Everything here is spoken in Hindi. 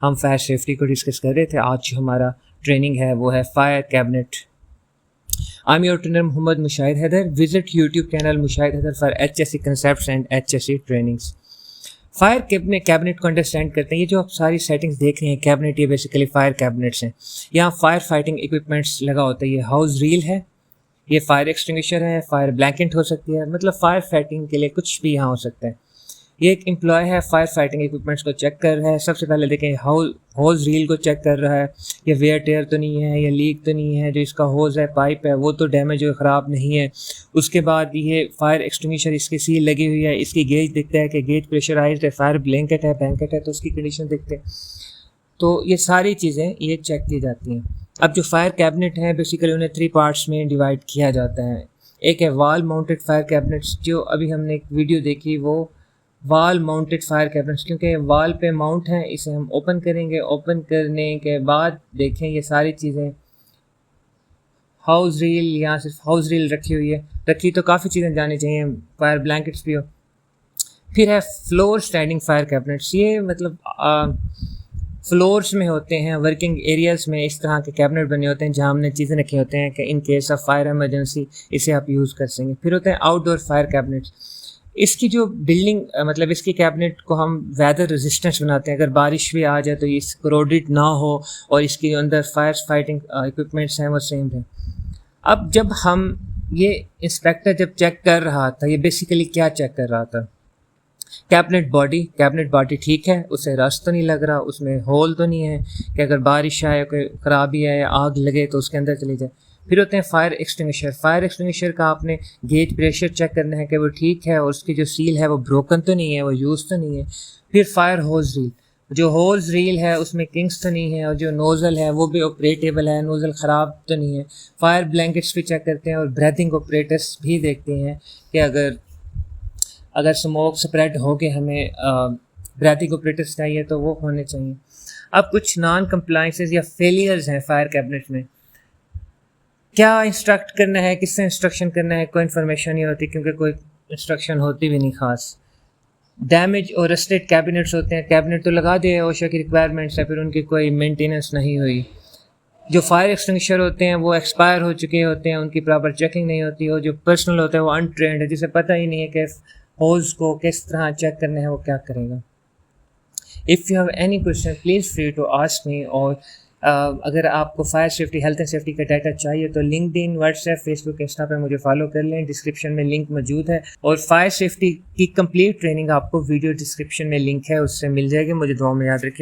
हम फायर सेफ्टी को डिस्कस कर रहे थे। आज जो हमारा ट्रेनिंग है वो है fire cabinet. I am your trainer Mohammed Mushahid Haider. Visit YouTube channel Mushahid Haider for HSC concepts and HSC trainings. Fire cabinet को अंडरस्टैंड करते हैं। ये जो आप सारी सेटिंग्स देख रहे हैं कैबिनेट, ये बेसिकली फायर कैबिनेट्स हैं। यहाँ फायर फाइटिंग इक्विपमेंट्स लगा होता है। ये हाउस रील है, ये फायर एक्सटिंग्विशर है, फायर ब्लैंकेट हो सकती है, मतलब फायर फाइटिंग के लिए कुछ भी यहाँ हो सकता है। ये एक एम्प्लॉय है, फायर फाइटिंग इक्विपमेंट्स को चेक कर रहा है। सबसे पहले देखें होज रील को चेक कर रहा है, ये वेयर टेयर तो नहीं है, ये लीक तो नहीं है, जो इसका होज है पाइप है वो तो डैमेज और ख़राब नहीं है। उसके बाद ये फायर एक्सटिंग्विशर इसकी सील लगी हुई है, इसकी गेज दिखता है कि गेज प्रेशराइज्ड है, फायर ब्लैंकेट है तो उसकी कंडीशन देखते हैं। तो ये सारी चीज़ें ये चेक की जाती हैं। अब जो फायर कैबिनेट हैं बेसिकली उन्हें 3 पार्ट्स में डिवाइड किया जाता है। एक है वॉल माउंटेड फायर कैबिनेट्स, जो अभी हमने एक वीडियो देखी वो वॉल माउंटेड फायर कैबिनेट्स, क्योंकि वॉल पे माउंट है। इसे हम ओपन करेंगे, ओपन करने के बाद देखें ये सारी चीज़ें। हाउस रील, यहाँ सिर्फ हाउस रील रखी हुई है, रखी तो काफ़ी चीज़ें जानी चाहिए, फायर ब्लैंकेट्स भी हो। फिर है फ्लोर स्टैंडिंग फायर कैबिनेट्स। ये मतलब फ्लोर्स में होते हैं, वर्किंग एरियाज़ में इस तरह के कैबिनेट बने होते हैं जहाँ हमने चीज़ें रखी होते हैं कि in case of fire emergency इसे आप यूज़ कर सकेंगे। फिर होते हैं आउटडोर फायर कैबिनेट्स। इसकी जो बिल्डिंग मतलब इसकी कैबिनेट को हम वेदर रेजिस्टेंस बनाते हैं। अगर बारिश भी आ जाए तो ये करोडेड ना हो और इसके अंदर फायर फाइटिंग इक्विपमेंट्स हैं वो सेम है। अब जब हम ये इंस्पेक्टर जब चेक कर रहा था, ये बेसिकली क्या चेक कर रहा था? कैबिनेट बॉडी ठीक है, उसे रस्ट तो नहीं लग रहा, उसमें होल तो नहीं है कि अगर बारिश आए, कोई ख़राबी आए, आग लगे तो उसके अंदर चली जाए। फिर होते हैं फायर एक्सटिंग्विशर का आपने गेज प्रेशर चेक करना है कि वो ठीक है और उसकी जो सील है वो ब्रोकन तो नहीं है, वो यूज़ तो नहीं है। फिर फायर होज रील, जो होज रील है उसमें किंग्स तो नहीं है और जो नोज़ल है वो भी ऑपरेटेबल है, नोज़ल ख़राब तो नहीं है। फायर ब्लैंकेट्स भी चेक करते हैं और ब्रीथिंग ऑपरेटर्स भी देखते हैं कि अगर स्मोक स्प्रेड हो के हमें ब्रीथिंग ऑपरेटर्स चाहिए तो वो होने चाहिए। अब कुछ नॉन कंप्लाइंसेस या फेलियर्स हैं फायर कैबिनेट में। क्या इंस्ट्रक्ट करना है, किससे इंस्ट्रक्शन करना है, कोई इन्फॉर्मेशन नहीं होती, क्योंकि कोई इंस्ट्रक्शन होती भी नहीं खास। डैमेज और रस्टेड कैबिनेट्स होते हैं, कैबिनेट तो लगा दिए ओशा की रिक्वायरमेंट्स है, फिर उनकी कोई मेंटेनेंस नहीं हुई। जो फायर एक्सटिंग्विशर होते हैं वो एक्सपायर हो चुके होते हैं, उनकी प्रॉपर चेकिंग नहीं होती, और जो पर्सनल होता है वो अनट्रेंड है, जिसे पता ही नहीं है कि होज को किस तरह चेक करना है, वो क्या करेगा। If you have any question please free to ask me. और अगर आपको fire safety, health and safety का डाटा चाहिए तो लिंक्डइन, व्हाट्सएप, फेसबुक, इंस्टा पे मुझे फॉलो कर लें। डिस्क्रिप्शन में लिंक मौजूद है और फायर सेफ्टी की कंप्लीट ट्रेनिंग आपको वीडियो डिस्क्रिप्शन में लिंक है, उससे मिल जाएगी। मुझे दुआ में याद रखें।